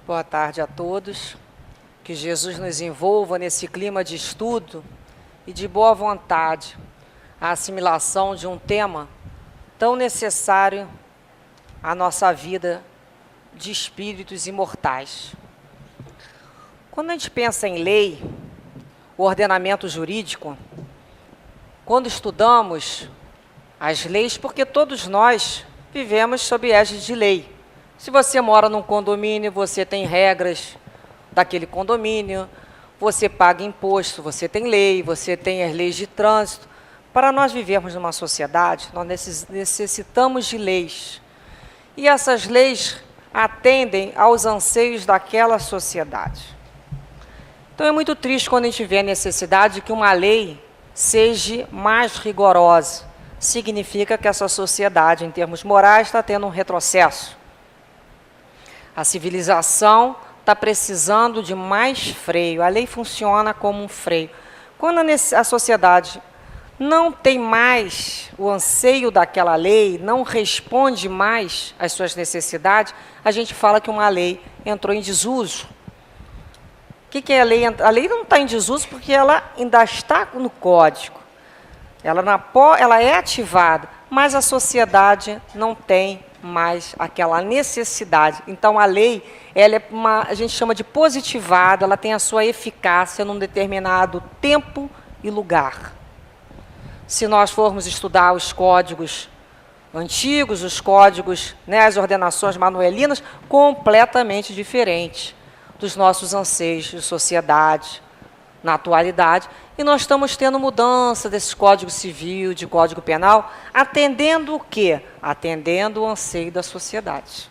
Boa tarde a todos. Que Jesus nos envolva nesse clima de estudo e de boa vontade, a assimilação de um tema tão necessário à nossa vida de espíritos imortais. Quando a gente pensa em lei, o ordenamento jurídico, quando estudamos as leis, porque todos nós vivemos sob égide de lei. Se você mora num condomínio, você tem regras daquele condomínio, você paga imposto, você tem lei, você tem as leis de trânsito. Para nós vivermos numa sociedade, nós necessitamos de leis. E essas leis atendem aos anseios daquela sociedade. Então é muito triste quando a gente vê a necessidade de que uma lei seja mais rigorosa. Significa que essa sociedade, em termos morais, está tendo um retrocesso. A civilização está precisando de mais freio. A lei funciona como um freio. Quando a sociedade não tem mais o anseio daquela lei, não responde mais às suas necessidades, a gente fala que uma lei entrou em desuso. O que é a lei? A lei não está em desuso porque ela ainda está no código. Ela é ativada, mas a sociedade não tem mais aquela necessidade. Então, a lei, a gente chama de positivada, ela tem a sua eficácia num determinado tempo e lugar. Se nós formos estudar os códigos antigos, os códigos, as ordenações manuelinas, completamente diferentes dos nossos anseios de sociedade na atualidade, e nós estamos tendo mudança desse código civil, de código penal, atendendo o quê? Atendendo o anseio da sociedade.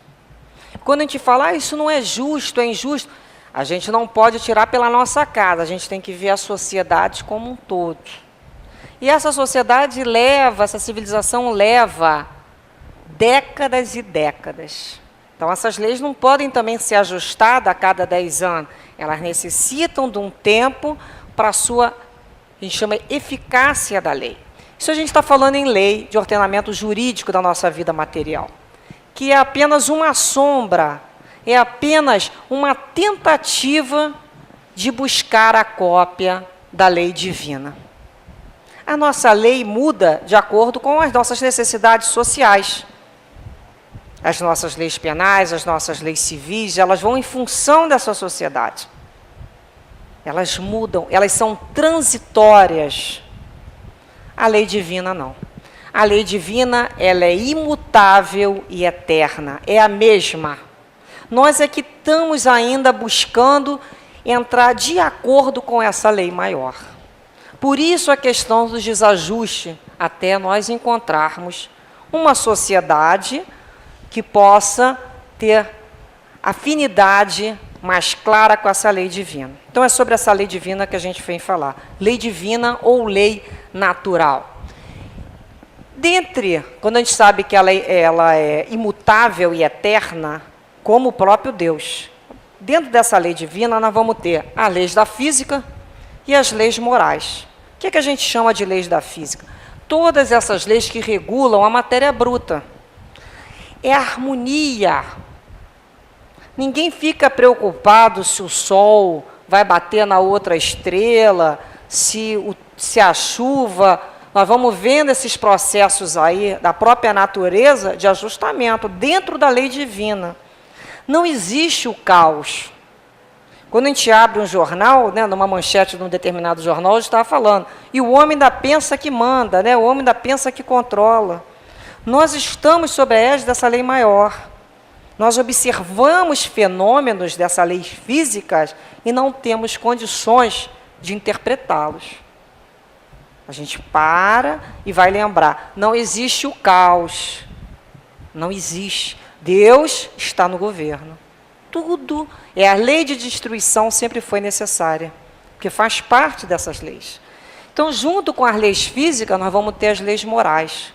Quando a gente fala, isso não é justo, é injusto, a gente não pode tirar pela nossa casa, a gente tem que ver a sociedade como um todo. E essa sociedade essa civilização leva décadas e décadas. Então, essas leis não podem também ser ajustadas a cada 10 anos. Elas necessitam de um tempo para a sua, a gente chama, eficácia da lei. Isso a gente está falando em lei de ordenamento jurídico da nossa vida material, que é apenas uma sombra, é apenas uma tentativa de buscar a cópia da lei divina. A nossa lei muda de acordo com as nossas necessidades sociais. As nossas leis penais, as nossas leis civis, elas vão em função dessa sociedade. Elas mudam, elas são transitórias. A lei divina não. A lei divina, ela é imutável e eterna, é a mesma. Nós é que estamos ainda buscando entrar de acordo com essa lei maior. Por isso a questão do desajuste, até nós encontrarmos uma sociedade que possa ter afinidade mais clara com essa lei divina. Então, é sobre essa lei divina que a gente vem falar. Lei divina ou lei natural. Quando a gente sabe que ela é imutável e eterna, como o próprio Deus, dentro dessa lei divina, nós vamos ter as leis da física e as leis morais. O que a gente chama de leis da física? Todas essas leis que regulam a matéria bruta. É harmonia. Ninguém fica preocupado se o sol vai bater na outra estrela, se a chuva... Nós vamos vendo esses processos aí da própria natureza de ajustamento dentro da lei divina. Não existe o caos. Quando a gente abre um jornal, numa manchete de um determinado jornal, hoje estava falando, e o homem ainda pensa que manda, o homem ainda pensa que controla. Nós estamos sob a égide dessa lei maior. Nós observamos fenômenos dessa lei físicas e não temos condições de interpretá-los. A gente para e vai lembrar, não existe o caos. Não existe. Deus está no governo. Tudo. A lei de destruição sempre foi necessária, porque faz parte dessas leis. Então, junto com as leis físicas, nós vamos ter as leis morais.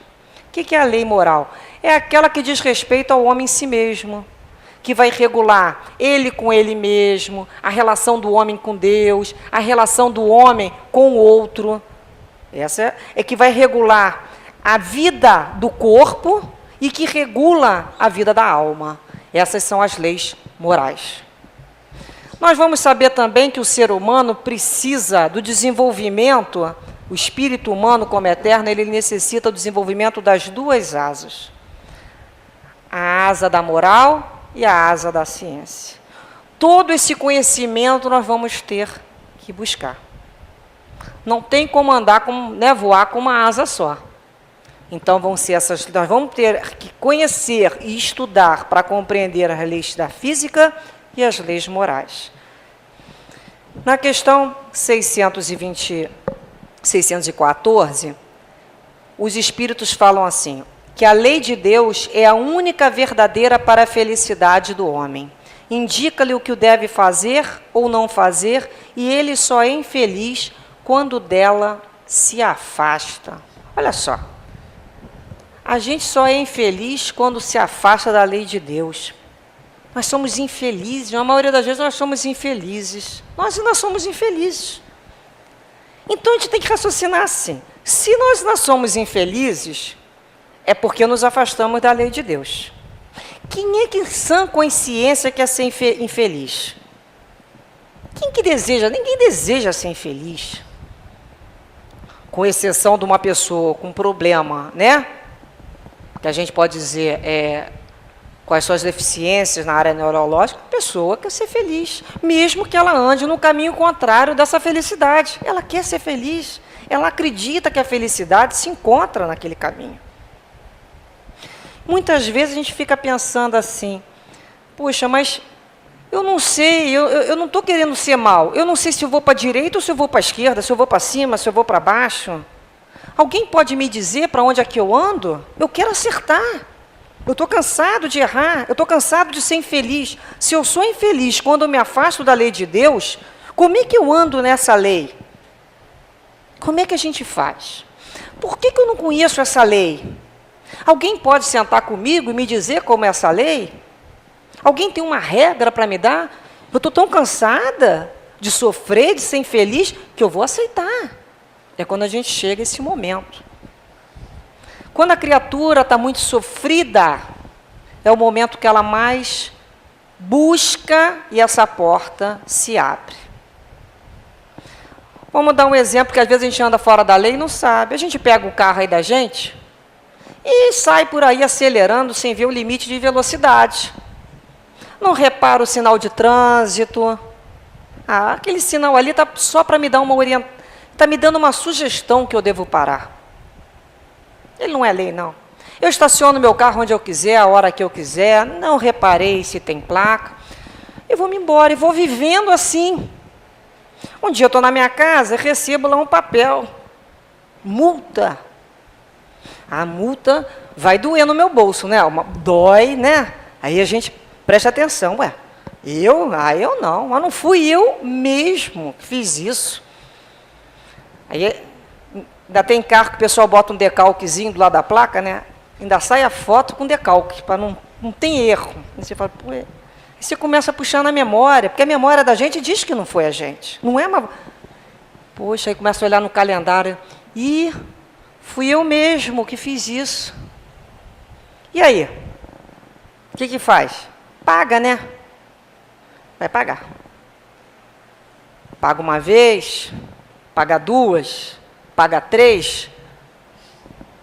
O que é a lei moral? É aquela que diz respeito ao homem em si mesmo, que vai regular ele com ele mesmo, a relação do homem com Deus, a relação do homem com o outro. Essa é que vai regular a vida do corpo e que regula a vida da alma. Essas são as leis morais. Nós vamos saber também que o ser humano precisa do desenvolvimento, o espírito humano como eterno, ele necessita do desenvolvimento das duas asas. A asa da moral e a asa da ciência. Todo esse conhecimento nós vamos ter que buscar. Não tem como andar, voar com uma asa só. Então, nós vamos ter que conhecer e estudar para compreender as leis da física e as leis morais. Na questão 614, os espíritos falam assim, que a lei de Deus é a única verdadeira para a felicidade do homem. Indica-lhe o que deve fazer ou não fazer, e ele só é infeliz quando dela se afasta. Olha só, a gente só é infeliz quando se afasta da lei de Deus. Nós somos infelizes, na maioria das vezes nós somos infelizes. Nós ainda somos infelizes. Então a gente tem que raciocinar assim, se nós não somos infelizes, é porque nos afastamos da lei de Deus. Quem é que, em sã consciência, quer ser infeliz? Quem que deseja? Ninguém deseja ser infeliz. Com exceção de uma pessoa com problema, né? Que a gente pode dizer, com as suas deficiências na área neurológica, a pessoa quer ser feliz, mesmo que ela ande no caminho contrário dessa felicidade. Ela quer ser feliz, ela acredita que a felicidade se encontra naquele caminho. Muitas vezes a gente fica pensando assim, puxa, mas eu não sei, eu não estou querendo ser mal, eu não sei se eu vou para a direita ou se eu vou para a esquerda, se eu vou para cima, se eu vou para baixo. Alguém pode me dizer para onde é que eu ando? Eu quero acertar. Eu estou cansado de errar, eu estou cansado de ser infeliz. Se eu sou infeliz quando eu me afasto da lei de Deus, como é que eu ando nessa lei? Como é que a gente faz? Por que eu não conheço essa lei? Alguém pode sentar comigo e me dizer como é essa lei? Alguém tem uma regra para me dar? Eu estou tão cansada de sofrer, de ser infeliz, que eu vou aceitar. É quando a gente chega a esse momento. Quando a criatura está muito sofrida, é o momento que ela mais busca e essa porta se abre. Vamos dar um exemplo, que às vezes a gente anda fora da lei e não sabe. A gente pega o carro aí da gente e sai por aí acelerando sem ver o limite de velocidade. Não repara o sinal de trânsito. Aquele sinal ali está só para me dar uma orientação, está me dando uma sugestão que eu devo parar. Ele não é lei, não. Eu estaciono meu carro onde eu quiser, a hora que eu quiser, não reparei se tem placa. Eu vou me embora e vou vivendo assim. Um dia eu estou na minha casa e recebo lá um papel. Multa. A multa vai doer no meu bolso, né? Dói, né? Aí a gente presta atenção, eu não, mas não fui eu mesmo que fiz isso. Aí ainda tem carro que o pessoal bota um decalquezinho do lado da placa, né? Ainda sai a foto com decalque, para não tem erro. Aí você fala, pô, aí você começa a puxar na memória, porque a memória da gente diz que não foi a gente. Não é uma... Poxa, aí começa a olhar no calendário. E fui eu mesmo que fiz isso. E aí? O que faz? Paga, né? Vai pagar. Paga uma vez, paga duas, paga três.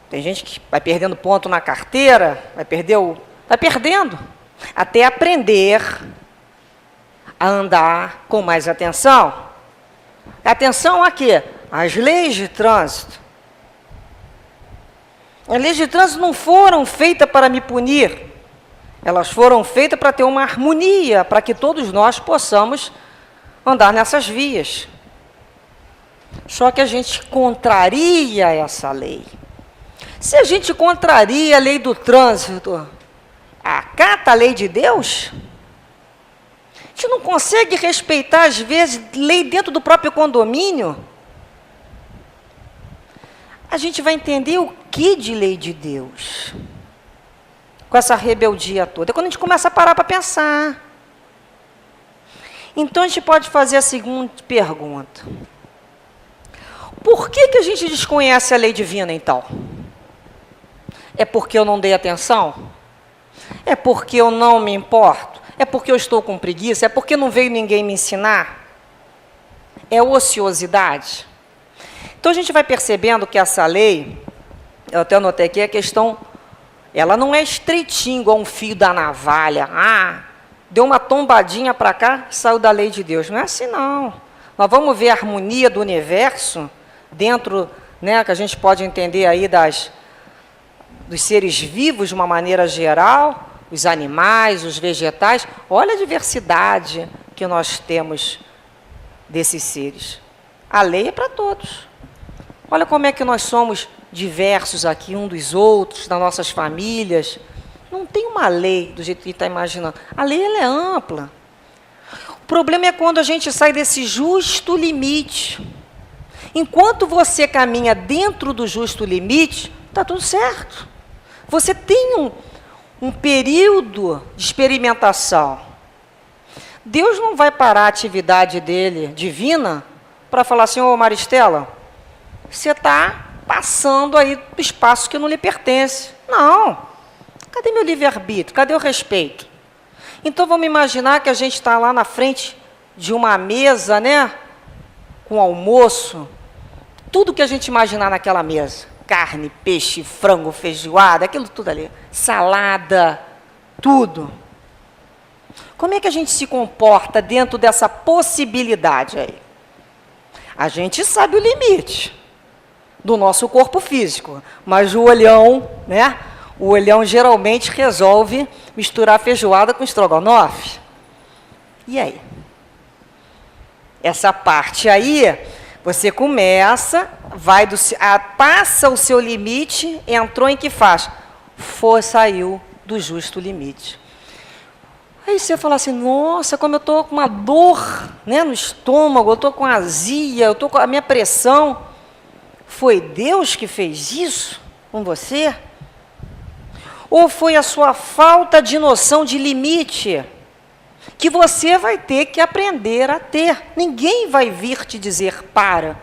Tem gente que vai perdendo ponto na carteira, vai perdendo, até aprender a andar com mais atenção. Atenção a quê? As leis de trânsito. As leis de trânsito não foram feitas para me punir. Elas foram feitas para ter uma harmonia, para que todos nós possamos andar nessas vias. Só que a gente contraria essa lei. Se a gente contraria a lei do trânsito, acata a lei de Deus? A gente não consegue respeitar, às vezes, lei dentro do próprio condomínio? A gente vai entender o que de lei de Deus? Com essa rebeldia toda. É quando a gente começa a parar para pensar. Então, a gente pode fazer a seguinte pergunta. Por que a gente desconhece a lei divina, então? É porque eu não dei atenção? É porque eu não me importo? É porque eu estou com preguiça? É porque não veio ninguém me ensinar? É ociosidade? Então a gente vai percebendo que essa lei, eu até anotei aqui, a questão, ela não é estreitinha igual um fio da navalha. Deu uma tombadinha para cá, saiu da lei de Deus. Não é assim, não. Nós vamos ver a harmonia do universo dentro, né, que a gente pode entender aí dos seres vivos de uma maneira geral, os animais, os vegetais. Olha a diversidade que nós temos desses seres. A lei é para todos. Olha como é que nós somos diversos aqui, um dos outros, das nossas famílias. Não tem uma lei do jeito que está imaginando. A lei ela é ampla. O problema é quando a gente sai desse justo limite. Enquanto você caminha dentro do justo limite, está tudo certo. Você tem um período de experimentação. Deus não vai parar a atividade dele, divina, para falar assim, ô Maristela, você está passando aí do espaço que não lhe pertence. Não. Cadê meu livre-arbítrio? Cadê o respeito? Então, vamos imaginar que a gente está lá na frente de uma mesa, né? Com almoço. Tudo que a gente imaginar naquela mesa. Carne, peixe, frango, feijoada, aquilo tudo ali. Salada, tudo. Como é que a gente se comporta dentro dessa possibilidade aí? A gente sabe o limite do nosso corpo físico, mas o olhão, né? O olhão geralmente resolve misturar feijoada com estrogonofe. E aí? Essa parte aí, você começa, passa o seu limite, entrou em que faz? Saiu do justo limite. Aí você fala assim, nossa, como eu estou com uma dor, né, no estômago, eu estou com azia, eu estou com a minha pressão. Foi Deus que fez isso com você? Ou foi a sua falta de noção de limite, que você vai ter que aprender a ter? Ninguém vai vir te dizer para.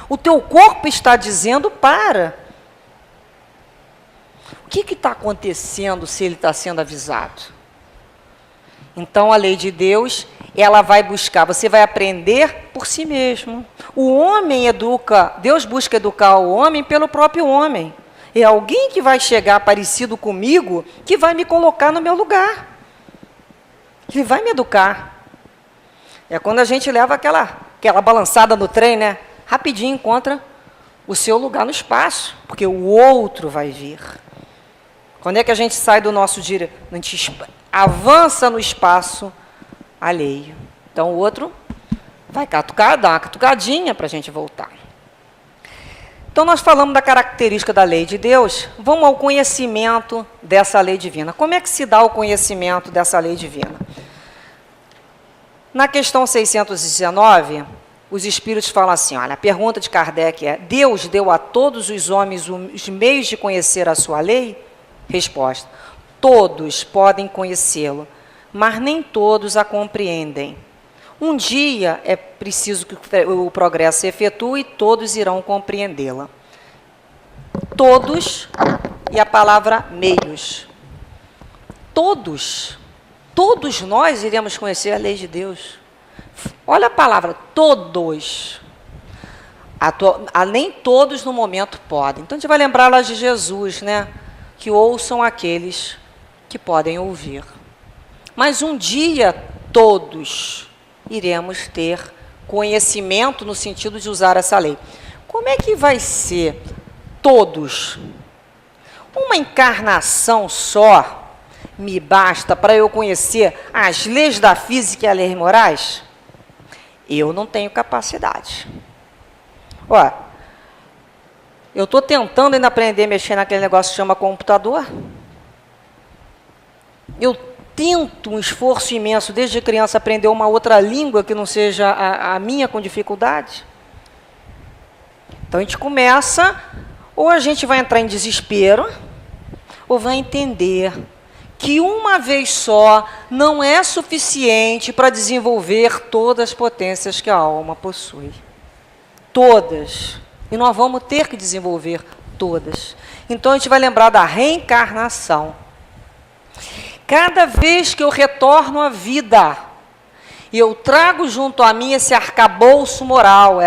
O teu corpo está dizendo para. O que está acontecendo se ele está sendo avisado? Então, a lei de Deus, ela vai buscar, você vai aprender por si mesmo. O homem educa, Deus busca educar o homem pelo próprio homem. É alguém que vai chegar parecido comigo, que vai me colocar no meu lugar. Ele vai me educar. É quando a gente leva aquela balançada no trem, né? Rapidinho encontra o seu lugar no espaço, porque o outro vai vir. Quando é que a gente sai do nosso direito? A gente avança no espaço alheio. Então, o outro vai catucar, dá uma catucadinha para a gente voltar. Então, nós falamos da característica da lei de Deus, vamos ao conhecimento dessa lei divina. Como é que se dá o conhecimento dessa lei divina? Na questão 619, os espíritos falam assim, olha, a pergunta de Kardec é, Deus deu a todos os homens os meios de conhecer a sua lei? Resposta, todos podem conhecê-lo, mas nem todos a compreendem. Um dia é preciso que o progresso se efetue e todos irão compreendê-la. Todos, e a palavra meios. Todos nós iremos conhecer a lei de Deus. Olha a palavra, todos. Nem todos no momento podem. Então a gente vai lembrar lá de Jesus, né? Que ouçam aqueles que podem ouvir. Mas um dia todos iremos ter conhecimento no sentido de usar essa lei. Como é que vai ser todos? Uma encarnação só me basta para eu conhecer as leis da física e as leis morais? Eu não tenho capacidade. Ó, eu estou tentando ainda aprender a mexer naquele negócio que chama computador. Eu tento um esforço imenso, desde criança, aprender uma outra língua que não seja a minha com dificuldade. Então, a gente começa, ou a gente vai entrar em desespero, ou vai entender que uma vez só não é suficiente para desenvolver todas as potências que a alma possui. Todas. E nós vamos ter que desenvolver todas. Então, a gente vai lembrar da reencarnação. Cada vez que eu retorno à vida, e eu trago junto a mim esse arcabouço moral,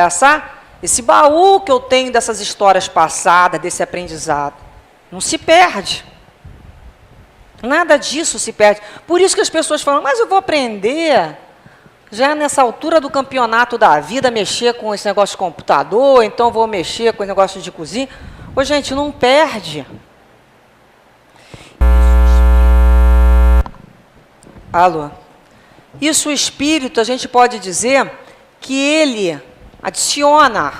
esse baú que eu tenho dessas histórias passadas, desse aprendizado, não se perde. Nada disso se perde. Por isso que as pessoas falam, mas eu vou aprender, já nessa altura do campeonato da vida, mexer com esse negócio de computador, então vou mexer com esse negócio de cozinha. Ô, gente, não perde. Alô? Isso o espírito, a gente pode dizer que ele adiciona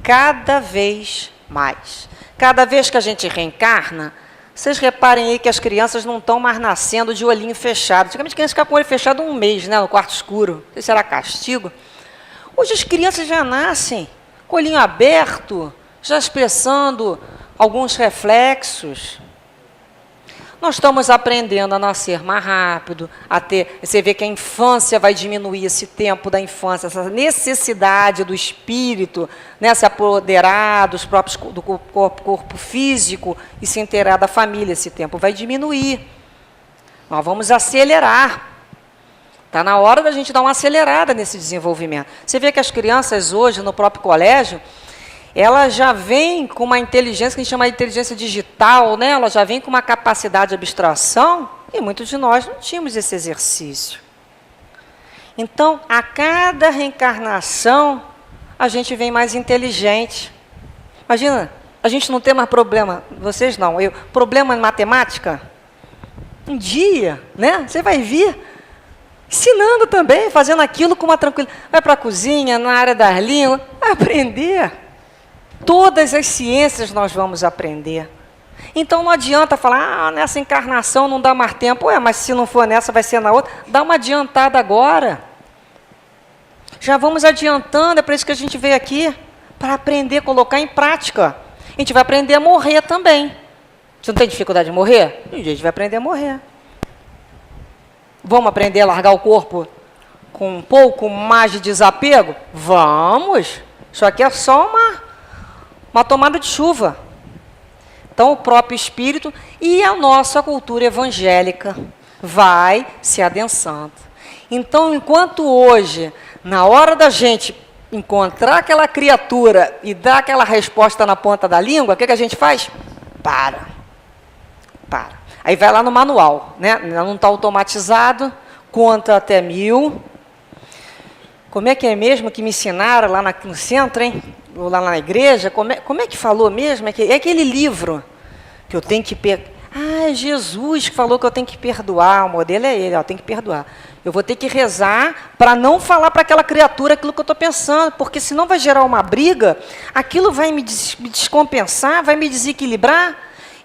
cada vez mais. Cada vez que a gente reencarna, vocês reparem aí que as crianças não estão mais nascendo de olhinho fechado. Antigamente, a criança ficava com o olho fechado um mês, né, no quarto escuro. Não sei se era castigo. Hoje as crianças já nascem com o olhinho aberto, já expressando alguns reflexos. Nós estamos aprendendo a nascer mais rápido, a ter... Você vê que a infância vai diminuir esse tempo da infância, essa necessidade do espírito, né, se apoderar dos próprios, do corpo físico e se inteirar da família, esse tempo vai diminuir. Nós vamos acelerar. Está na hora da gente dar uma acelerada nesse desenvolvimento. Você vê que as crianças hoje, no próprio colégio, ela já vem com uma inteligência que a gente chama de inteligência digital, né? Ela já vem com uma capacidade de abstração, e muitos de nós não tínhamos esse exercício. Então, a cada reencarnação, a gente vem mais inteligente. Imagina, a gente não tem mais problema, vocês não, problema em matemática. Um dia, né? Você vai vir ensinando também, fazendo aquilo com uma tranquilidade. Vai para a cozinha, na área das línguas, vai aprender. Todas as ciências nós vamos aprender. Então não adianta falar, nessa encarnação não dá mais tempo. Mas se não for nessa, vai ser na outra. Dá uma adiantada agora. Já vamos adiantando, é para isso que a gente veio aqui, para aprender a colocar em prática. A gente vai aprender a morrer também. Você não tem dificuldade de morrer? A gente vai aprender a morrer. Vamos aprender a largar o corpo com um pouco mais de desapego? Vamos. Isso aqui é só uma tomada de chuva. Então, o próprio espírito e a nossa cultura evangélica vai se adensando. Então, enquanto hoje, na hora da gente encontrar aquela criatura e dar aquela resposta na ponta da língua, o que a gente faz? Para. Aí vai lá no manual, né? Não está automatizado, conta até 1000. Como é que é mesmo que me ensinaram lá no centro, hein? Ou lá na igreja? Como é que falou mesmo? É aquele livro que eu tenho que perdoar. É Jesus que falou que eu tenho que perdoar. O modelo é ele, eu tenho que perdoar. Eu vou ter que rezar para não falar para aquela criatura aquilo que eu estou pensando, porque senão vai gerar uma briga, aquilo vai me descompensar, vai me desequilibrar.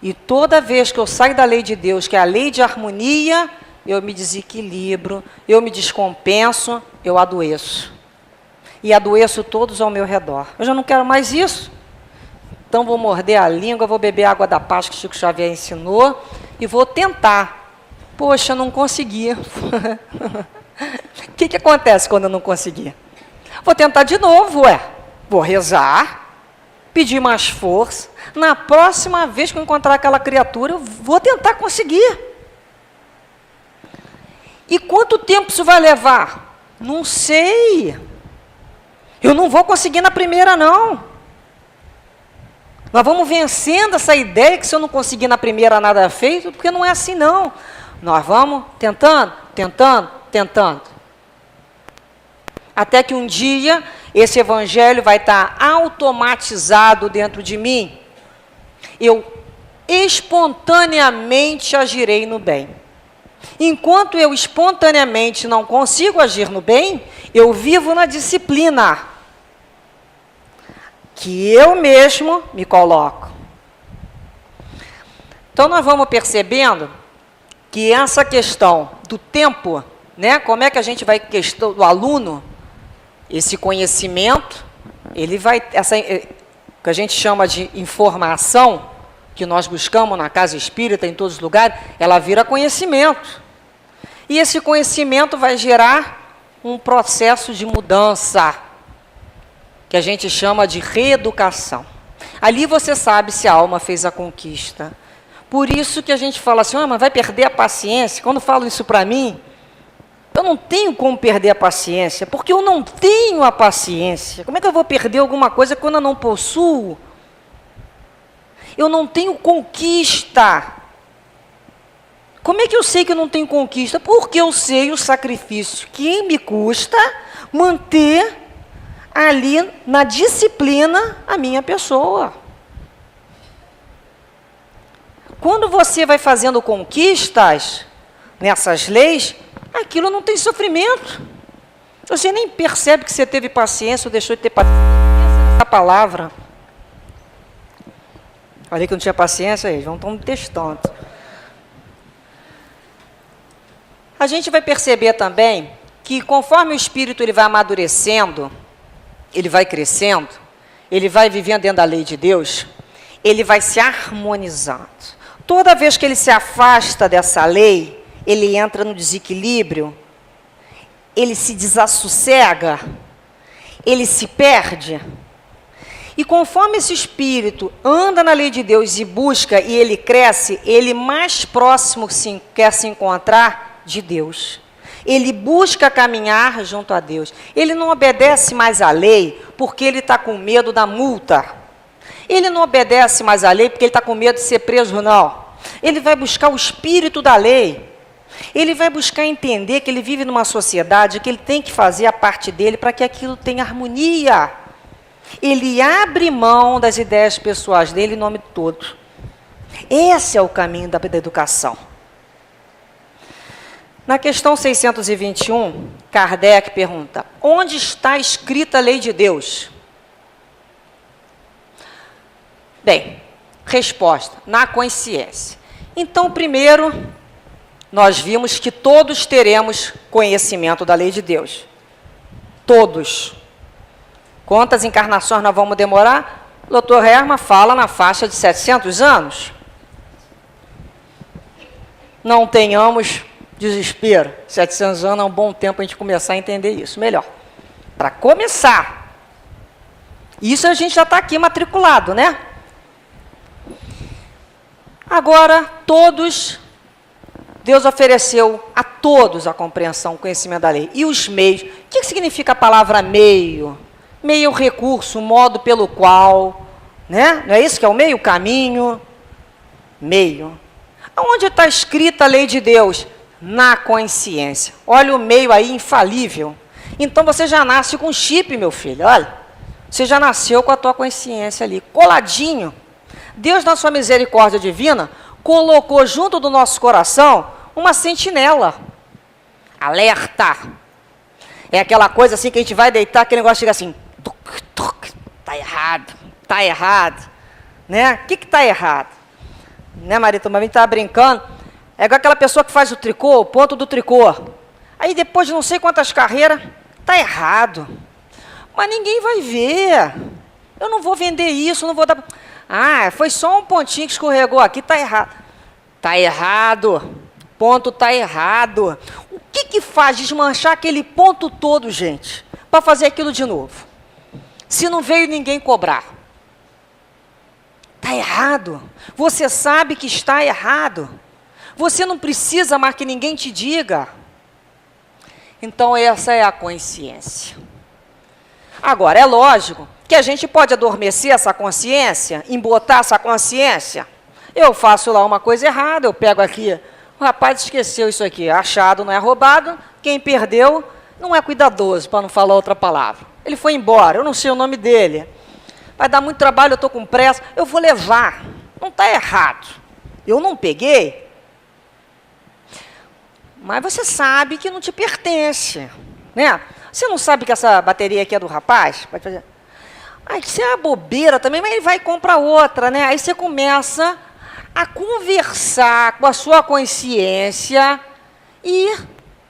E toda vez que eu saio da lei de Deus, que é a lei de harmonia, eu me desequilibro, eu me descompenso, eu adoeço. E adoeço todos ao meu redor. Eu já não quero mais isso. Então vou morder a língua, vou beber água da paz que Chico Xavier ensinou e vou tentar. Poxa, não consegui. O que acontece quando eu não conseguir? Vou tentar de novo, Vou rezar, pedir mais força. Na próxima vez que eu encontrar aquela criatura, eu vou tentar conseguir. E quanto tempo isso vai levar? Não sei. Eu não vou conseguir na primeira, não. Nós vamos vencendo essa ideia que se eu não conseguir na primeira nada é feito, porque não é assim, não. Nós vamos tentando. Até que um dia, esse evangelho vai estar automatizado dentro de mim. Eu espontaneamente agirei no bem. Enquanto eu espontaneamente não consigo agir no bem, eu vivo na disciplina que eu mesmo me coloco. Então, nós vamos percebendo que essa questão do tempo, né, como é que a gente vai, questão do aluno, esse conhecimento, ele vai, que a gente chama de informação, que nós buscamos na casa espírita, em todos os lugares, ela vira conhecimento. E esse conhecimento vai gerar um processo de mudança, que a gente chama de reeducação. Ali você sabe se a alma fez a conquista. Por isso que a gente fala assim, mas vai perder a paciência. Quando falam isso para mim, eu não tenho como perder a paciência, porque eu não tenho a paciência. Como é que eu vou perder alguma coisa quando eu não possuo? Eu não tenho conquista. Como é que eu sei que eu não tenho conquista? Porque eu sei o sacrifício que me custa manter ali na disciplina a minha pessoa. Quando você vai fazendo conquistas nessas leis, aquilo não tem sofrimento. Você nem percebe que você teve paciência ou deixou de ter paciência. Essa palavra. Falei que não tinha paciência, eles vão me testando. A gente vai perceber também que conforme o espírito ele vai amadurecendo, ele vai crescendo, ele vai vivendo dentro da lei de Deus, ele vai se harmonizando. Toda vez que ele se afasta dessa lei, ele entra no desequilíbrio, ele se desassossega, ele se perde. E conforme esse espírito anda na lei de Deus e busca e ele cresce, ele mais próximo quer se encontrar de Deus. Ele busca caminhar junto a Deus. Ele não obedece mais à lei porque ele está com medo da multa. Ele não obedece mais à lei porque ele está com medo de ser preso, não. Ele vai buscar o espírito da lei. Ele vai buscar entender que ele vive numa sociedade, que ele tem que fazer a parte dele para que aquilo tenha harmonia. Ele abre mão das ideias pessoais dele em nome de todos. Esse é o caminho da educação. Na questão 621, Kardec pergunta, onde está escrita a lei de Deus? Bem, resposta, na consciência. Então, primeiro, nós vimos que todos teremos conhecimento da lei de Deus. Todos. Quantas encarnações nós vamos demorar? O Dr. Herman fala na faixa de 700 anos. Não tenhamos desespero. 700 anos é um bom tempo a gente começar a entender isso melhor. Para começar. Isso a gente já está aqui matriculado, né? Agora, todos, Deus ofereceu a todos a compreensão, o conhecimento da lei. E os meios. O que significa a palavra meio? Meio é o recurso, o modo pelo qual, né? Não é isso que é o meio? O caminho. Meio. Onde está escrita a lei de Deus? Na consciência. Olha o meio aí, infalível. Então você já nasce com chip, meu filho, olha. Você já nasceu com a tua consciência ali, coladinho. Deus, na sua misericórdia divina, colocou junto do nosso coração uma sentinela. Alerta. É aquela coisa assim que a gente vai deitar, aquele negócio chega assim, tuc, tuc, tá errado, tá errado. Né? O que está errado? Né, Marita? Mas a gente estava brincando. É igual aquela pessoa que faz o tricô, o ponto do tricô. Aí depois de não sei quantas carreiras, está errado. Mas ninguém vai ver. Eu não vou vender isso, não vou dar... Ah, foi só um pontinho que escorregou aqui, está errado. Está errado. Ponto está errado. O que faz desmanchar aquele ponto todo, gente? Para fazer aquilo de novo. Se não veio ninguém cobrar. Está errado. Você sabe que está errado. Você não precisa mais que ninguém te diga. Então, essa é a consciência. Agora, é lógico que a gente pode adormecer essa consciência, embotar essa consciência. Eu faço lá uma coisa errada, eu pego aqui, o rapaz esqueceu isso aqui, achado não é roubado, quem perdeu não é cuidadoso, para não falar outra palavra. Ele foi embora, eu não sei o nome dele. Vai dar muito trabalho, eu estou com pressa, eu vou levar. Não está errado. Eu não peguei, mas você sabe que não te pertence, né? Você não sabe que essa bateria aqui é do rapaz? Pode fazer. Ah, isso é uma bobeira também, mas ele vai comprar outra, né? Aí você começa a conversar com a sua consciência e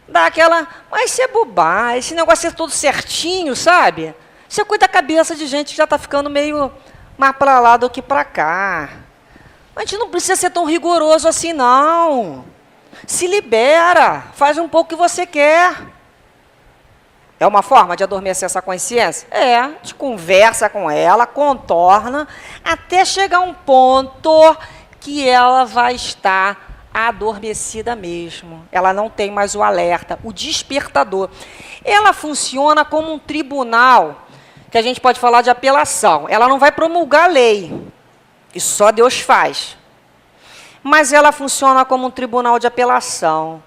dá aquela... Mas isso é bobagem, esse negócio é todo certinho, sabe? Você cuida da cabeça de gente que já está ficando meio mais para lá do que para cá. A gente não precisa ser tão rigoroso assim, não. Se libera, faz um pouco o que você quer. É uma forma de adormecer essa consciência? É, a gente conversa com ela, contorna, até chegar a um ponto que ela vai estar adormecida mesmo. Ela não tem mais o alerta, o despertador. Ela funciona como um tribunal, que a gente pode falar de apelação. Ela não vai promulgar lei, isso só Deus faz. Mas ela funciona como um tribunal de apelação.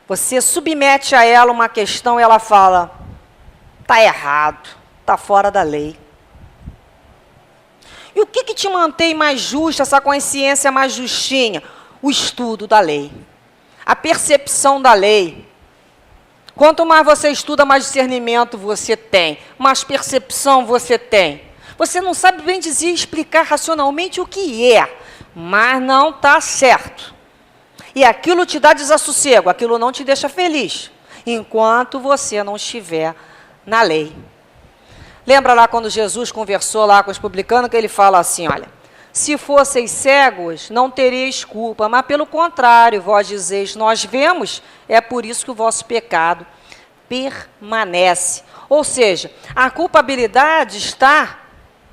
Você submete a ela uma questão e ela fala, está errado, está fora da lei. E o que te mantém mais justa, essa consciência mais justinha? O estudo da lei, a percepção da lei. Quanto mais você estuda, mais discernimento você tem, mais percepção você tem. Você não sabe bem dizer, explicar racionalmente o que é, mas não está certo. E aquilo te dá desassossego, aquilo não te deixa feliz, enquanto você não estiver na lei. Lembra lá quando Jesus conversou lá com os publicanos, que ele fala assim, olha, se fosseis cegos, não teríeis culpa, mas pelo contrário, vós dizeis, nós vemos, é por isso que o vosso pecado permanece. Ou seja, a culpabilidade está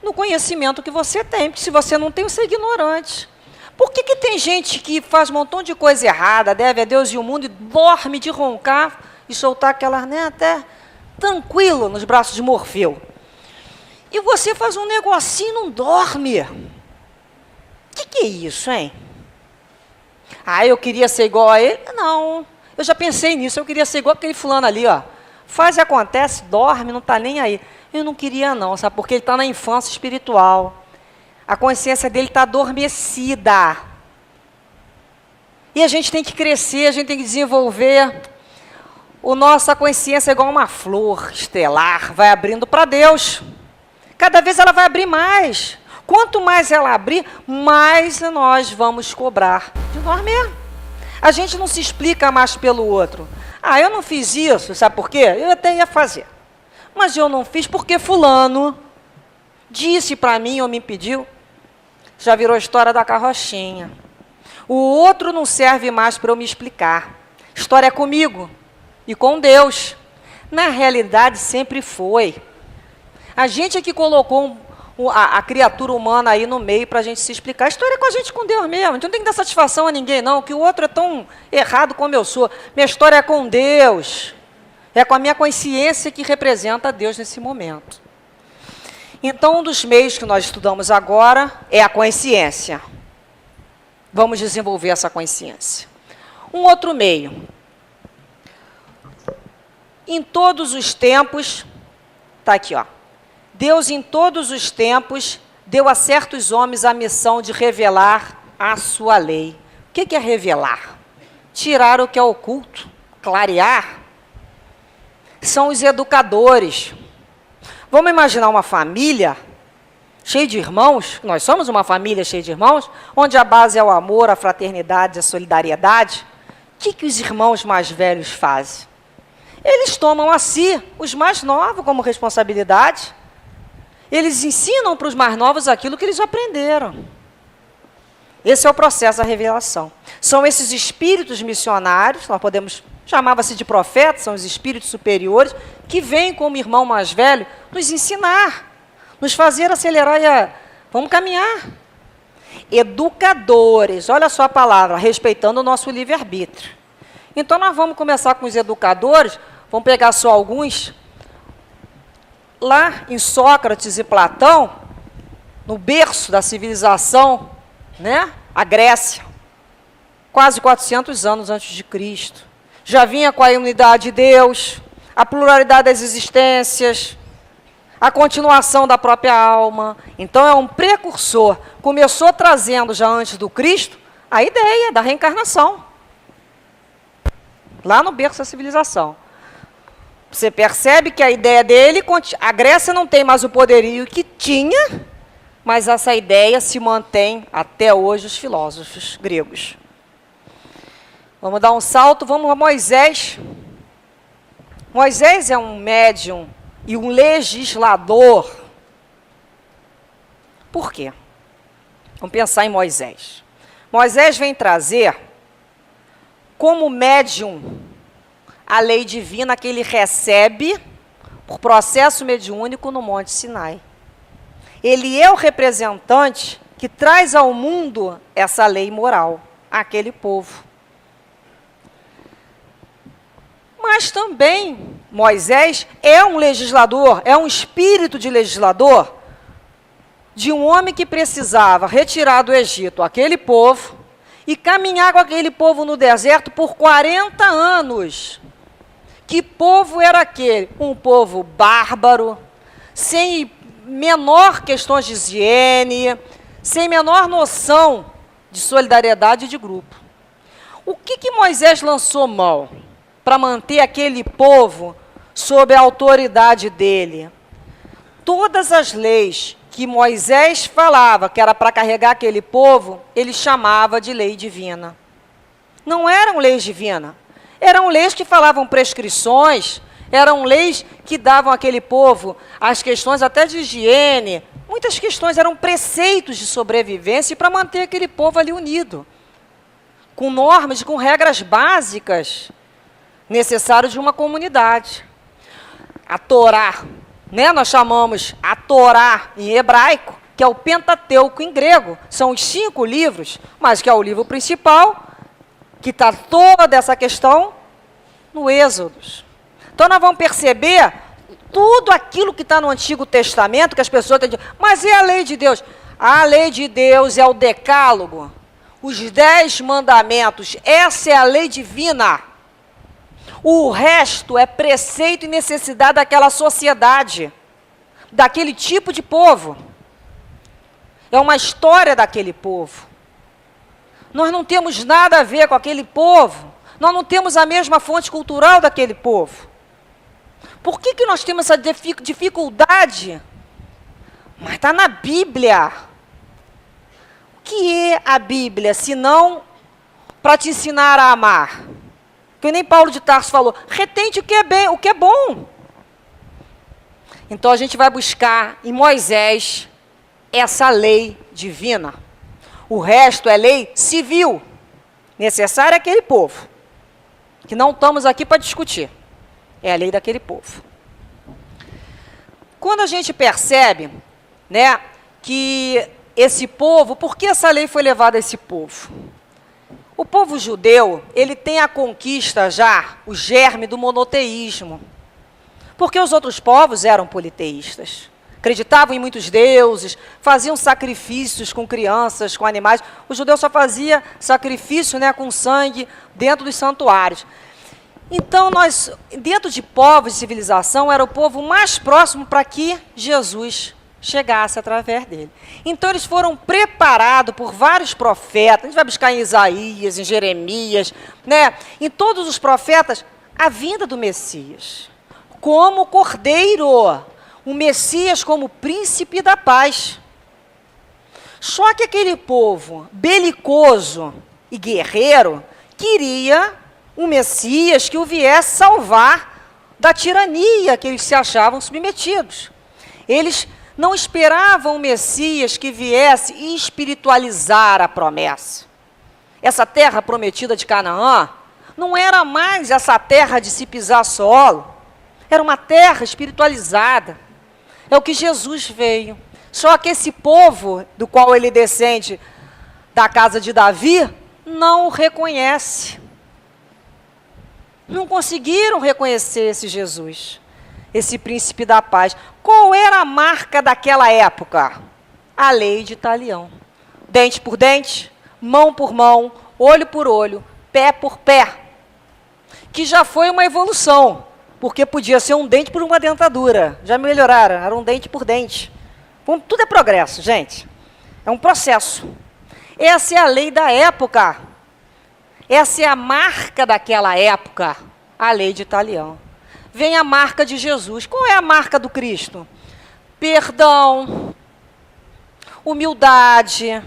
no conhecimento que você tem, porque se você não tem, você é ignorante. Por que tem gente que faz um montão de coisa errada, deve a Deus e o mundo, e dorme de roncar e soltar aquela, né, até tranquilo nos braços de Morfeu? E você faz um negocinho e não dorme. O que é isso, hein? Ah, eu queria ser igual a ele? Não, eu já pensei nisso, eu queria ser igual aquele fulano ali, ó. Faz e acontece, dorme, não está nem aí. Eu não queria não, sabe? Porque ele está na infância espiritual. A consciência dele está adormecida. E a gente tem que crescer, a gente tem que desenvolver. Nossa consciência é igual uma flor estelar, vai abrindo para Deus. Cada vez ela vai abrir mais. Quanto mais ela abrir, mais nós vamos cobrar de nós mesmos. A gente não se explica mais pelo outro. Ah, eu não fiz isso, sabe por quê? Eu até ia fazer. Mas eu não fiz porque fulano disse para mim ou me pediu. Já virou a história da carrochinha. O outro não serve mais para eu me explicar. História é comigo e com Deus. Na realidade, sempre foi. A gente é que colocou a criatura humana aí no meio para a gente se explicar. A história é com a gente, com Deus mesmo. A gente não tem que dar satisfação a ninguém, não, que o outro é tão errado como eu sou. Minha história é com Deus. É com a minha consciência que representa Deus nesse momento. Então, um dos meios que nós estudamos agora é a consciência. Vamos desenvolver essa consciência. Um outro meio. Em todos os tempos, está aqui, ó. Deus, em todos os tempos, deu a certos homens a missão de revelar a sua lei. O que é revelar? Tirar o que é oculto, clarear. São os educadores. Vamos imaginar uma família cheia de irmãos, nós somos uma família cheia de irmãos, onde a base é o amor, a fraternidade, a solidariedade. O que os irmãos mais velhos fazem? Eles tomam a si, os mais novos, como responsabilidade. Eles ensinam para os mais novos aquilo que eles aprenderam. Esse é o processo da revelação. São esses espíritos missionários, nós podemos, chamava-se de profetas, são os espíritos superiores, que vêm como irmão mais velho nos ensinar, nos fazer acelerar e vamos caminhar. Educadores, olha só a palavra, respeitando o nosso livre-arbítrio. Então nós vamos começar com os educadores, vamos pegar só alguns. Lá em Sócrates e Platão, no berço da civilização, né? A Grécia, quase 400 anos antes de Cristo. Já vinha com a unidade de Deus, a pluralidade das existências, a continuação da própria alma. Então é um precursor. Começou trazendo já antes do Cristo a ideia da reencarnação. Lá no berço da civilização. Você percebe que a ideia dele, a Grécia não tem mais o poderio que tinha, mas essa ideia se mantém até hoje os filósofos gregos. Vamos dar um salto, vamos a Moisés. Moisés é um médium e um legislador. Por quê? Vamos pensar em Moisés. Moisés vem trazer, como médium, a lei divina que ele recebe por processo mediúnico no Monte Sinai. Ele é o representante que traz ao mundo essa lei moral, àquele povo. Mas também Moisés é um legislador, é um espírito de legislador, de um homem que precisava retirar do Egito aquele povo e caminhar com aquele povo no deserto por 40 anos. Que povo era aquele? Um povo bárbaro, sem menor questões de higiene, sem menor noção de solidariedade de grupo. O que Moisés lançou mão para manter aquele povo sob a autoridade dele? Todas as leis que Moisés falava que era para carregar aquele povo, ele chamava de lei divina. Não eram leis divinas, eram leis que falavam prescrições, eram leis que davam àquele povo as questões até de higiene, muitas questões eram preceitos de sobrevivência para manter aquele povo ali unido, com normas, com regras básicas necessárias de uma comunidade. A Torá, né, nós chamamos a Torá em hebraico, que é o Pentateuco em grego, são os 5 livros, mas que é o livro principal, que está toda essa questão no Êxodo. Então nós vamos perceber tudo aquilo que está no Antigo Testamento, que as pessoas têm dito, mas e a lei de Deus? A lei de Deus é o decálogo, os 10 mandamentos, essa é a lei divina. O resto é preceito e necessidade daquela sociedade, daquele tipo de povo. É uma história daquele povo. Nós não temos nada a ver com aquele povo. Nós não temos a mesma fonte cultural daquele povo. Por que nós temos essa dificuldade? Mas está na Bíblia. O que é a Bíblia, se não para te ensinar a amar? Que nem Paulo de Tarso falou, retente o que é bem, o que é bom. Então a gente vai buscar em Moisés essa lei divina. O resto é lei civil, necessária àquele povo, que não estamos aqui para discutir. É a lei daquele povo. Quando a gente percebe, né, que esse povo, por que essa lei foi levada a esse povo? O povo judeu, ele tem a conquista já, o germe do monoteísmo. Porque os outros povos eram politeístas. Acreditavam em muitos deuses, faziam sacrifícios com crianças, com animais. O judeu só fazia sacrifício, né, com sangue dentro dos santuários. Então, nós, dentro de povos de civilização, era o povo mais próximo para que Jesus chegasse através dele. Então, eles foram preparados por vários profetas. A gente vai buscar em Isaías, em Jeremias, né, em todos os profetas, a vinda do Messias. Como cordeiro, o Messias como príncipe da paz. Só que aquele povo belicoso e guerreiro queria um Messias que o viesse salvar da tirania que eles se achavam submetidos. Eles não esperavam um Messias que viesse espiritualizar a promessa. Essa terra prometida de Canaã não era mais essa terra de se pisar solo. Era uma terra espiritualizada. É o que Jesus veio. Só que esse povo, do qual ele descende da casa de Davi, não o reconhece. Não conseguiram reconhecer esse Jesus, esse príncipe da paz. Qual era a marca daquela época? A lei de talião. Dente por dente, mão por mão, olho por olho, pé por pé. Que já foi uma evolução, porque podia ser um dente por uma dentadura. Já melhoraram, era um dente por dente. Tudo é progresso, gente. É um processo. Essa é a lei da época. Essa é a marca daquela época, a lei de talião. Vem a marca de Jesus. Qual é a marca do Cristo? Perdão, humildade,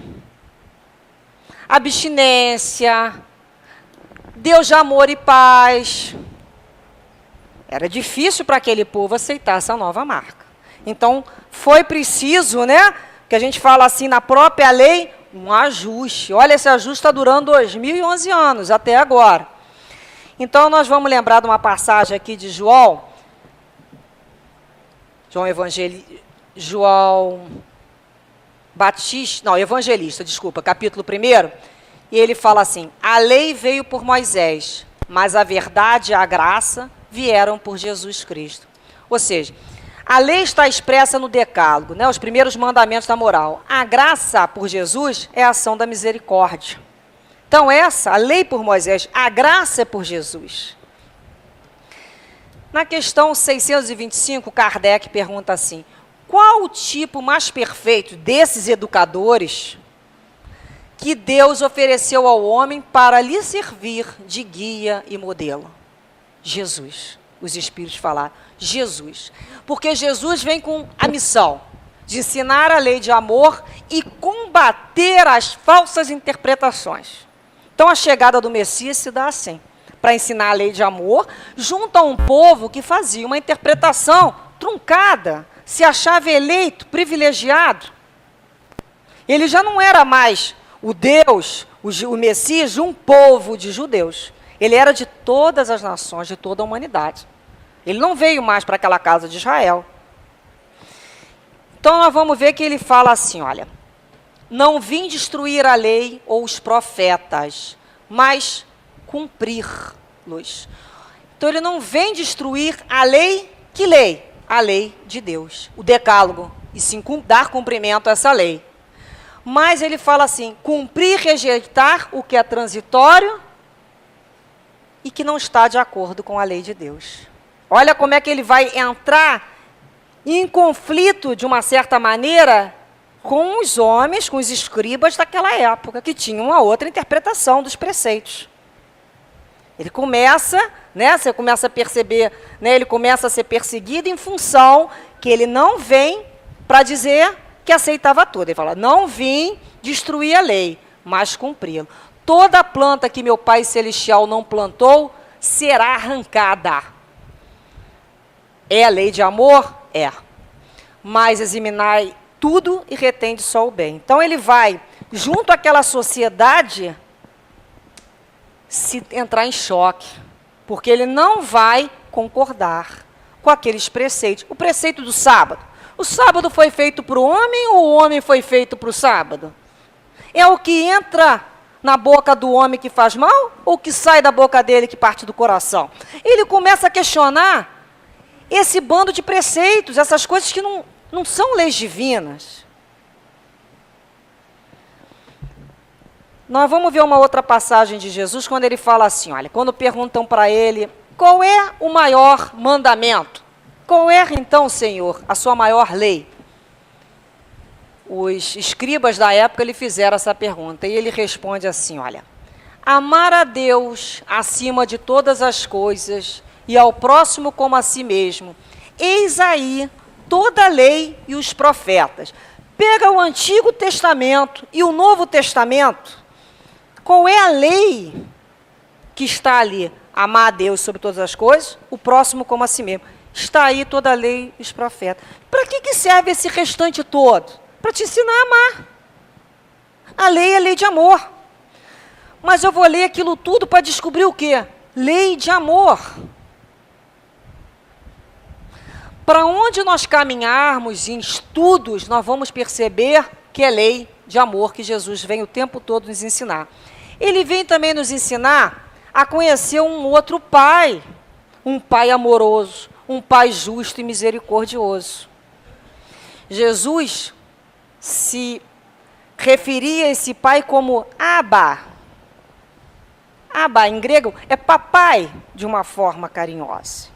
abstinência, Deus de amor e paz. Era difícil para aquele povo aceitar essa nova marca. Então, foi preciso, né, que a gente fala assim, na própria lei, um ajuste. Olha, esse ajuste está durando 2011 anos, até agora. Então, nós vamos lembrar de uma passagem aqui de João Evangelista, capítulo 1, e ele fala assim: a lei veio por Moisés, mas a verdade e a graça vieram por Jesus Cristo. Ou seja, a lei está expressa no decálogo, né, os primeiros mandamentos da moral. A graça por Jesus é a ação da misericórdia. Então a lei por Moisés, a graça é por Jesus. Na questão 625, Kardec pergunta assim: qual o tipo mais perfeito desses educadores que Deus ofereceu ao homem para lhe servir de guia e modelo? Jesus. Os Espíritos falaram, Jesus. Porque Jesus vem com a missão de ensinar a lei de amor e combater as falsas interpretações. Então a chegada do Messias se dá assim, para ensinar a lei de amor, junto a um povo que fazia uma interpretação truncada, se achava eleito, privilegiado. Ele já não era mais o Deus, o Messias de um povo de judeus. Ele era de todas as nações, de toda a humanidade. Ele não veio mais para aquela casa de Israel. Então nós vamos ver que ele fala assim, olha: não vim destruir a lei ou os profetas, mas cumpri-los. Então ele não vem destruir a lei, que lei? A lei de Deus, o decálogo, e sim dar cumprimento a essa lei. Mas ele fala assim: cumprir, rejeitar o que é transitório e que não está de acordo com a lei de Deus. Olha como é que ele vai entrar em conflito, de uma certa maneira, com os homens, com os escribas daquela época, que tinham uma outra interpretação dos preceitos. Ele começa, né, você começa a perceber, né, ele começa a ser perseguido em função que ele não vem para dizer que aceitava tudo. Ele fala: não vim destruir a lei, mas cumpri-la. Toda planta que meu Pai Celestial não plantou será arrancada. É a lei de amor? É. Mas examinai tudo e retende só o bem. Então ele vai, junto àquela sociedade, se entrar em choque, porque ele não vai concordar com aqueles preceitos. O preceito do sábado. O sábado foi feito para o homem ou o homem foi feito para o sábado? É o que entra na boca do homem que faz mal ou o que sai da boca dele que parte do coração? Ele começa a questionar esse bando de preceitos, essas coisas que não são leis divinas. Nós vamos ver uma outra passagem de Jesus, quando ele fala assim, olha, quando perguntam para ele, qual é o maior mandamento? Qual é, então, Senhor, a sua maior lei? Os escribas da época lhe fizeram essa pergunta, e ele responde assim, olha: amar a Deus acima de todas as coisas e ao próximo como a si mesmo. Eis aí toda a lei e os profetas. Pega o Antigo Testamento e o Novo Testamento. Qual é a lei que está ali? Amar a Deus sobre todas as coisas, o próximo como a si mesmo. Está aí toda a lei e os profetas. Para que serve esse restante todo? Para te ensinar a amar. A lei é lei de amor. Mas eu vou ler aquilo tudo para descobrir o quê? Lei de amor. Para onde nós caminharmos em estudos, nós vamos perceber que é lei de amor que Jesus vem o tempo todo nos ensinar. Ele vem também nos ensinar a conhecer um outro Pai, um Pai amoroso, um Pai justo e misericordioso. Jesus se referia a esse Pai como Abba. Abba, em grego, é papai, de uma forma carinhosa.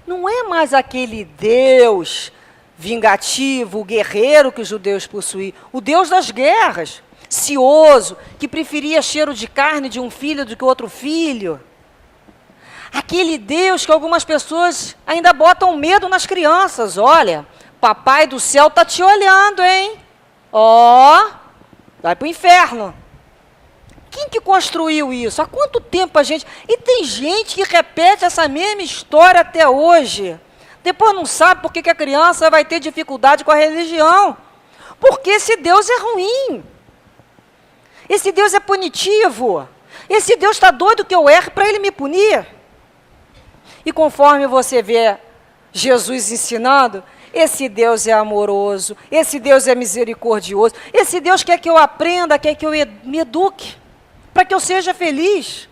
Não é mais aquele Deus vingativo, guerreiro que os judeus possuíam. O Deus das guerras, cioso, que preferia cheiro de carne de um filho do que outro filho. Aquele Deus que algumas pessoas ainda botam medo nas crianças. Olha, papai do céu está te olhando, hein? Ó, vai para o inferno. Quem que construiu isso? Há quanto tempo a gente... E tem gente que repete essa mesma história até hoje. Depois não sabe por que a criança vai ter dificuldade com a religião. Porque esse Deus é ruim. Esse Deus é punitivo. Esse Deus está doido que eu erre para ele me punir. E conforme você vê Jesus ensinando, Esse Deus é amoroso, esse Deus é misericordioso, esse Deus quer que eu aprenda, quer que eu me eduque, para que eu seja feliz.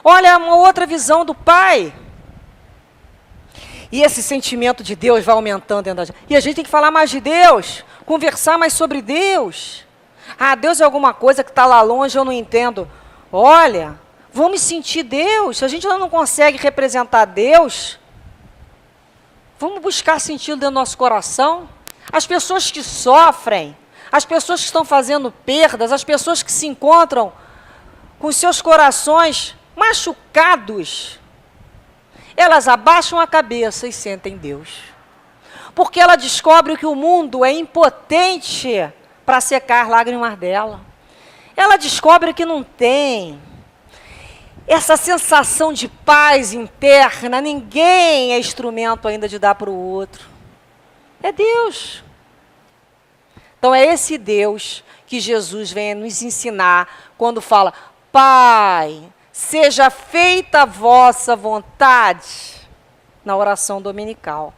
Olha, uma outra visão do Pai. E esse sentimento de Deus vai aumentando dentro da gente. E a gente tem que falar mais de Deus, conversar mais sobre Deus. Ah, Deus é alguma coisa que está lá longe, eu não entendo. Olha, vamos sentir Deus. Se a gente não consegue representar Deus, vamos buscar sentido dentro do nosso coração. As pessoas que sofrem, as pessoas que estão fazendo perdas, as pessoas que se encontram com seus corações machucados, elas abaixam a cabeça e sentem Deus. Porque ela descobre que o mundo é impotente para secar lágrimas dela. Ela descobre que não tem essa sensação de paz interna, ninguém é instrumento ainda de dar para o outro. É Deus. Então é esse Deus que Jesus vem nos ensinar quando fala: Pai, seja feita a vossa vontade, na oração dominical.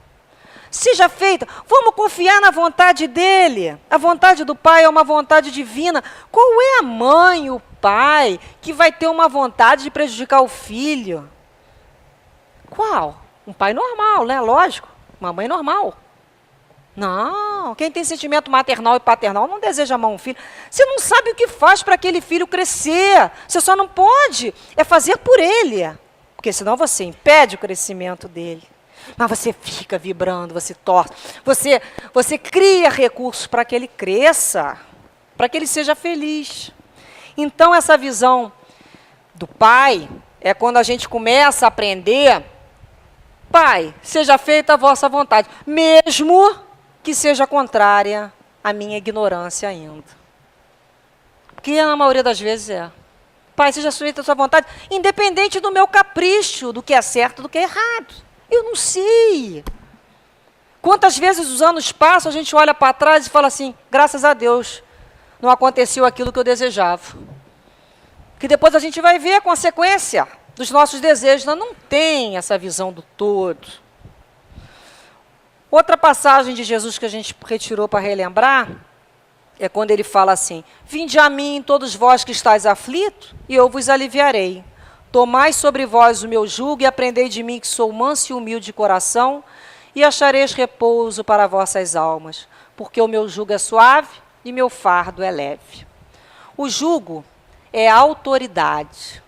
Seja feita, vamos confiar na vontade dele. A vontade do Pai é uma vontade divina. Qual é a mãe, o pai, que vai ter uma vontade de prejudicar o filho? Qual? Um pai normal, né? Lógico. Uma mãe normal. Não, quem tem sentimento maternal e paternal não deseja amar um filho. Você não sabe o que faz para aquele filho crescer. Você só não pode fazer por ele. Porque senão você impede o crescimento dele. Mas você fica vibrando, você torce. Você cria recursos para que ele cresça. Para que ele seja feliz. Então essa visão do Pai é quando a gente começa a aprender: Pai, seja feita a vossa vontade. Mesmo que seja contrária à minha ignorância ainda. Que na maioria das vezes é. Pai, seja feita a sua vontade, independente do meu capricho, do que é certo, do que é errado. Eu não sei. Quantas vezes os anos passam, a gente olha para trás e fala assim: graças a Deus, não aconteceu aquilo que eu desejava. Que depois a gente vai ver a consequência dos nossos desejos. Não tem essa visão do todo. Outra passagem de Jesus que a gente retirou para relembrar é quando ele fala assim: vinde a mim, todos vós que estáis aflitos, e eu vos aliviarei. Tomai sobre vós o meu jugo e aprendei de mim, que sou manso e humilde de coração, e achareis repouso para vossas almas, porque o meu jugo é suave e meu fardo é leve. O jugo é a autoridade.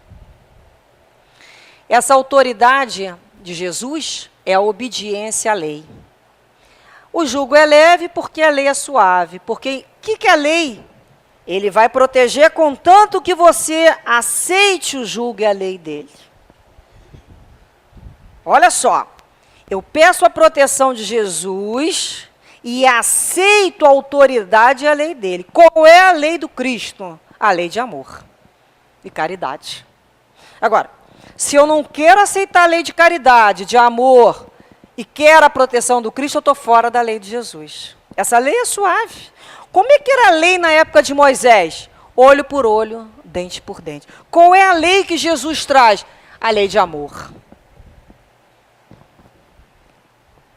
Essa autoridade de Jesus é a obediência à lei. O jugo é leve porque a lei é suave. Porque o que é a lei? Ele vai proteger contanto que você aceite o jugo e a lei dele. Olha só, eu peço a proteção de Jesus e aceito a autoridade e a lei dele. Qual é a lei do Cristo? A lei de amor e caridade. Agora, se eu não quero aceitar a lei de caridade, de amor, e quero a proteção do Cristo, eu estou fora da lei de Jesus. Essa lei é suave. Como é que era a lei na época de Moisés? Olho por olho, dente por dente. Qual é a lei que Jesus traz? A lei de amor.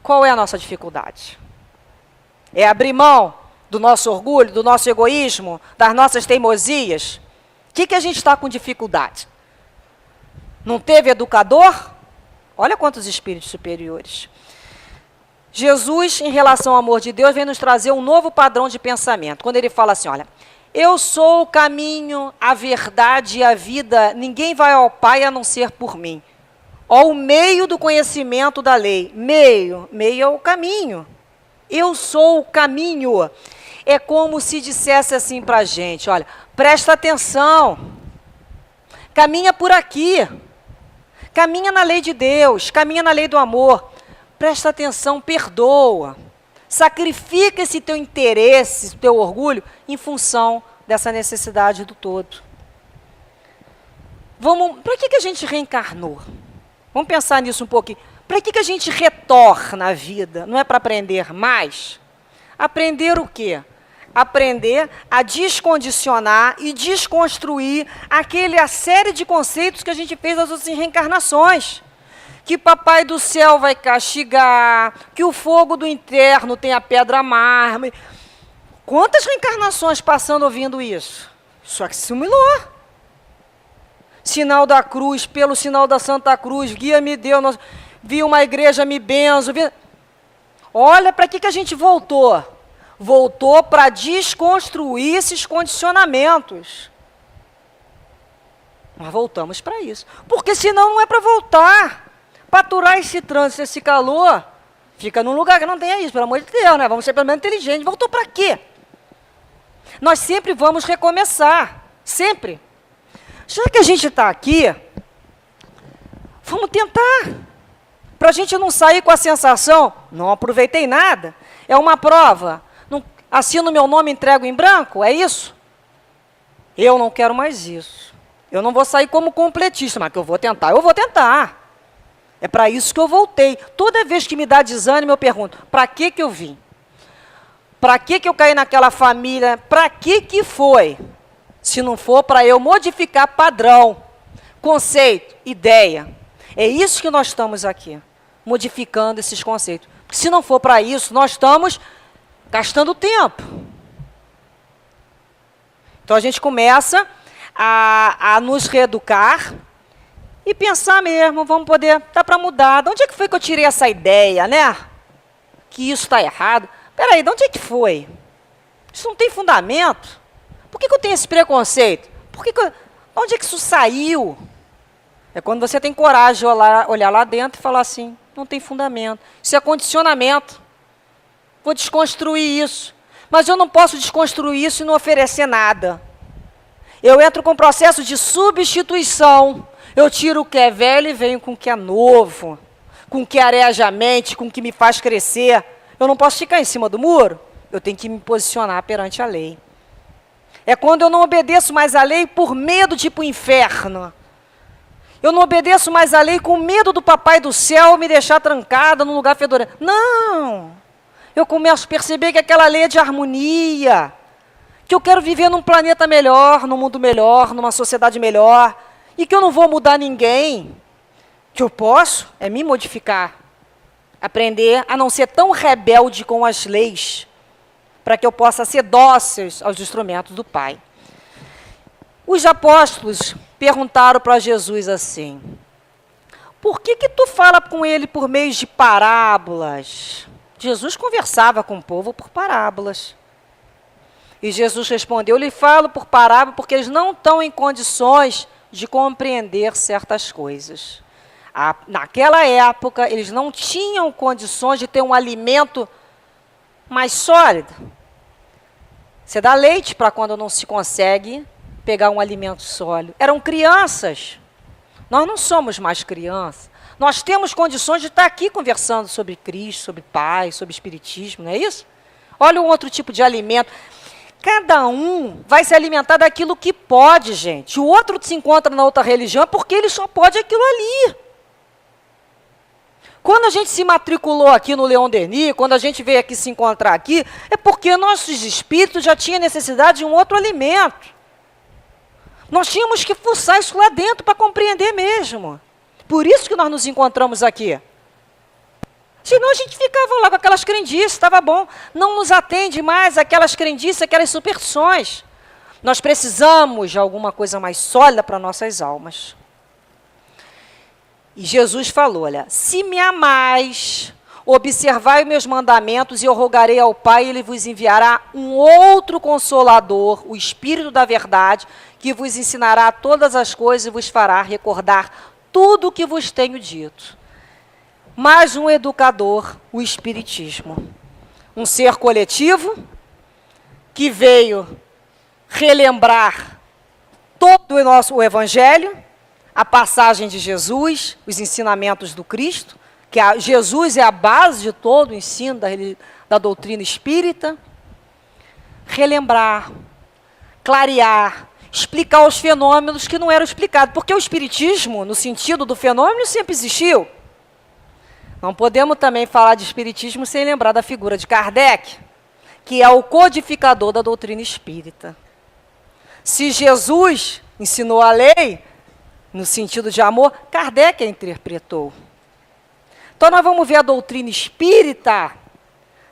Qual é a nossa dificuldade? É abrir mão do nosso orgulho, do nosso egoísmo, das nossas teimosias? O que a gente está com dificuldade? Não teve educador? Olha quantos espíritos superiores. Jesus, em relação ao amor de Deus, vem nos trazer um novo padrão de pensamento. Quando ele fala assim, olha, eu sou o caminho, a verdade e a vida, ninguém vai ao Pai a não ser por mim. Ó, o meio do conhecimento da lei. Meio é o caminho. Eu sou o caminho. É como se dissesse assim para a gente, olha, presta atenção, caminha por aqui, caminha na lei de Deus, caminha na lei do amor. Presta atenção, perdoa. Sacrifica esse teu interesse, teu orgulho, em função dessa necessidade do todo. Para que a gente reencarnou? Vamos pensar nisso um pouquinho. Para que a gente retorna à vida? Não é para aprender mais? Aprender o quê? Aprender a descondicionar e desconstruir a série de conceitos que a gente fez nas outras reencarnações. que papai do céu vai castigar, que o fogo do inferno tem a pedra mármore. Quantas reencarnações passando ouvindo isso? Só que se simulou. Sinal da cruz, pelo sinal da Santa Cruz, guia-me Deus, vi uma igreja, me benzo. Olha para que a gente voltou. Voltou para desconstruir esses condicionamentos. Nós voltamos para isso. Porque senão não é para voltar. Para aturar esse trânsito, esse calor, fica num lugar que não tenha isso, pelo amor de Deus, né? Vamos ser pelo menos inteligentes. Voltou para quê? Nós sempre vamos recomeçar. Sempre. Já que a gente está aqui, vamos tentar. Para a gente não sair com a sensação, não aproveitei nada, é uma prova, não, assino meu nome e entrego em branco, é isso? Eu não quero mais isso. Eu não vou sair como completista, mas que eu vou tentar, eu vou tentar. É para isso que eu voltei. Toda vez que me dá desânimo, eu pergunto, para que eu vim? Para que eu caí naquela família? Para que foi? Se não for para eu modificar padrão, conceito, ideia. É isso que nós estamos aqui, modificando esses conceitos. Porque se não for para isso, nós estamos gastando tempo. Então a gente começa a nos reeducar e pensar mesmo, vamos poder, dá para mudar. De onde é que foi que eu tirei essa ideia, né? Que isso está errado. Espera aí, de onde é que foi? Isso não tem fundamento. Por que eu tenho esse preconceito? Onde é que isso saiu? É quando você tem coragem de olhar lá dentro e falar assim, não tem fundamento. Isso é condicionamento. Vou desconstruir isso. Mas eu não posso desconstruir isso e não oferecer nada. Eu entro com um processo de substituição. Eu tiro o que é velho e venho com o que é novo. Com o que areja a mente, com o que me faz crescer. Eu não posso ficar em cima do muro. Eu tenho que me posicionar perante a lei. É quando eu não obedeço mais à lei por medo de ir para o inferno. Eu não obedeço mais à lei com medo do papai do céu me deixar trancada num lugar fedorento. Não! Eu começo a perceber que aquela lei é de harmonia. Que eu quero viver num planeta melhor, num mundo melhor, numa sociedade melhor. E que eu não vou mudar ninguém. Que eu posso é me modificar. Aprender a não ser tão rebelde com as leis. Para que eu possa ser dócil aos instrumentos do Pai. Os apóstolos perguntaram para Jesus assim, por que tu fala com ele por meio de parábolas? Jesus conversava com o povo por parábolas. E Jesus respondeu, eu lhe falo por parábola porque eles não estão em condições de compreender certas coisas. Naquela época, eles não tinham condições de ter um alimento mais sólido. Você dá leite para quando não se consegue pegar um alimento sólido. Eram crianças. Nós não somos mais crianças. Nós temos condições de estar aqui conversando sobre Cristo, sobre Pai, sobre Espiritismo, não é isso? Olha um outro tipo de alimento. Cada um vai se alimentar daquilo que pode, gente. O outro se encontra na outra religião porque ele só pode aquilo ali. Quando a gente se matriculou aqui no Leon Denis, quando a gente veio aqui se encontrar aqui, é porque nossos espíritos já tinham necessidade de um outro alimento. Nós tínhamos que fuçar isso lá dentro para compreender mesmo. Por isso que nós nos encontramos aqui. Senão a gente ficava lá com aquelas crendices, estava bom. Não nos atende mais aquelas crendices, aquelas superstições. Nós precisamos de alguma coisa mais sólida para nossas almas. E Jesus falou, olha, se me amais, observai os meus mandamentos e eu rogarei ao Pai e Ele vos enviará um outro Consolador, o Espírito da Verdade, que vos ensinará todas as coisas e vos fará recordar tudo o que vos tenho dito. Mais um educador, o Espiritismo. Um ser coletivo que veio relembrar todo o Evangelho, a passagem de Jesus, os ensinamentos do Cristo, que Jesus é a base de todo o ensino da doutrina espírita. Relembrar, clarear, explicar os fenômenos que não eram explicados. Porque o Espiritismo, no sentido do fenômeno, sempre existiu. Não podemos também falar de Espiritismo sem lembrar da figura de Kardec, que é o codificador da doutrina espírita. Se Jesus ensinou a lei, no sentido de amor, Kardec a interpretou. Então nós vamos ver a doutrina espírita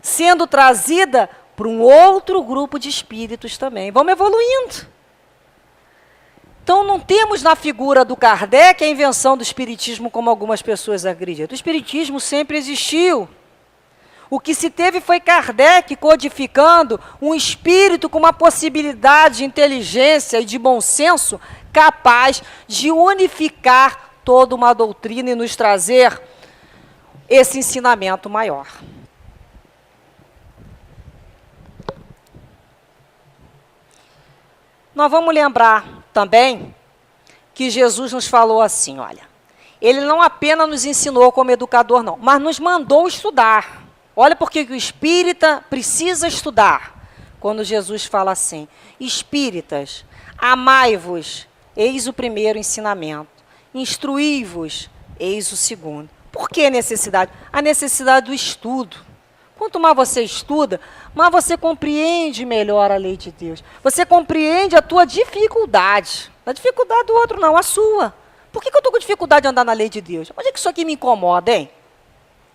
sendo trazida para um outro grupo de espíritos também. Vamos evoluindo. Então não temos na figura do Kardec a invenção do espiritismo como algumas pessoas acreditam. O espiritismo sempre existiu. O que se teve foi Kardec codificando um espírito com uma possibilidade de inteligência e de bom senso capaz de unificar toda uma doutrina e nos trazer esse ensinamento maior. Nós vamos lembrar também que Jesus nos falou assim, olha, ele não apenas nos ensinou como educador, não, mas nos mandou estudar. Olha porque o espírita precisa estudar. Quando Jesus fala assim, espíritas, amai-vos, eis o primeiro ensinamento. Instruí-vos, eis o segundo. Por que necessidade? A necessidade do estudo. Quanto mais você estuda, mais você compreende melhor a lei de Deus. Você compreende a tua dificuldade. A dificuldade do outro não, a sua. Por que eu estou com dificuldade de andar na lei de Deus? Onde é que isso aqui me incomoda, hein?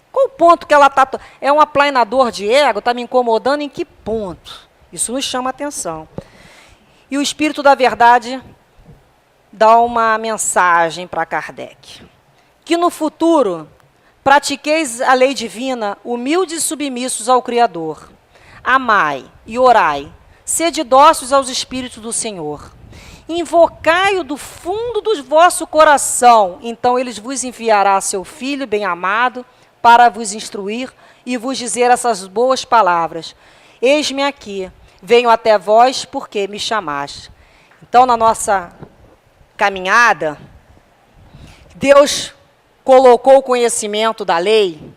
Qual o ponto que ela está... É um aplanador de ego? Está me incomodando em que ponto? Isso nos chama a atenção. E o Espírito da Verdade dá uma mensagem para Kardec. Que no futuro pratiqueis a lei divina, humildes e submissos ao Criador. Amai e orai, sede dóceis aos Espíritos do Senhor. Invocai-o do fundo do vosso coração, então ele vos enviará seu Filho bem-amado, para vos instruir e vos dizer essas boas palavras. Eis-me aqui, venho até vós porque me chamaste. Então, na nossa caminhada, Deus colocou o conhecimento da lei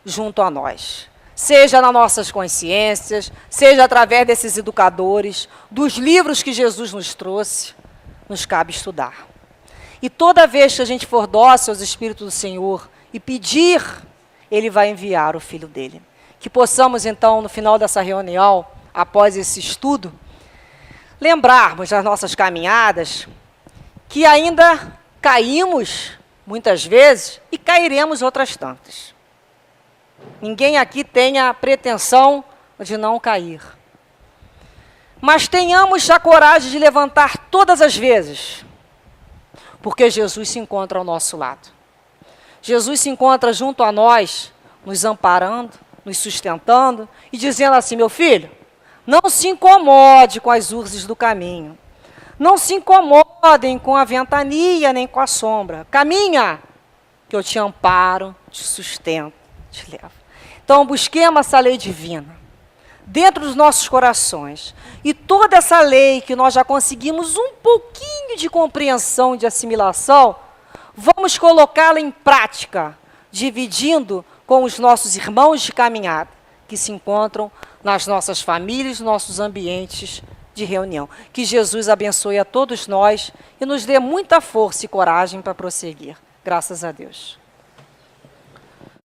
junto a nós. Seja nas nossas consciências, seja através desses educadores, dos livros que Jesus nos trouxe, nos cabe estudar. E toda vez que a gente for dócil aos Espíritos do Senhor e pedir, Ele vai enviar o Filho dele. Que possamos, então, no final dessa reunião, após esse estudo, lembrarmos das nossas caminhadas, que ainda caímos, muitas vezes, e cairemos outras tantas. Ninguém aqui tem a pretensão de não cair. Mas tenhamos a coragem de levantar todas as vezes, porque Jesus se encontra ao nosso lado. Jesus se encontra junto a nós, nos amparando, nos sustentando e dizendo assim, meu filho, não se incomode com as urzes do caminho. Não se incomodem com a ventania nem com a sombra. Caminha, que eu te amparo, te sustento, te levo. Então, busquemos essa lei divina dentro dos nossos corações. E toda essa lei que nós já conseguimos um pouquinho de compreensão, de assimilação, vamos colocá-la em prática, dividindo com os nossos irmãos de caminhada, que se encontram nas nossas famílias, nossos ambientes de reunião. Que Jesus abençoe a todos nós e nos dê muita força e coragem para prosseguir. Graças a Deus.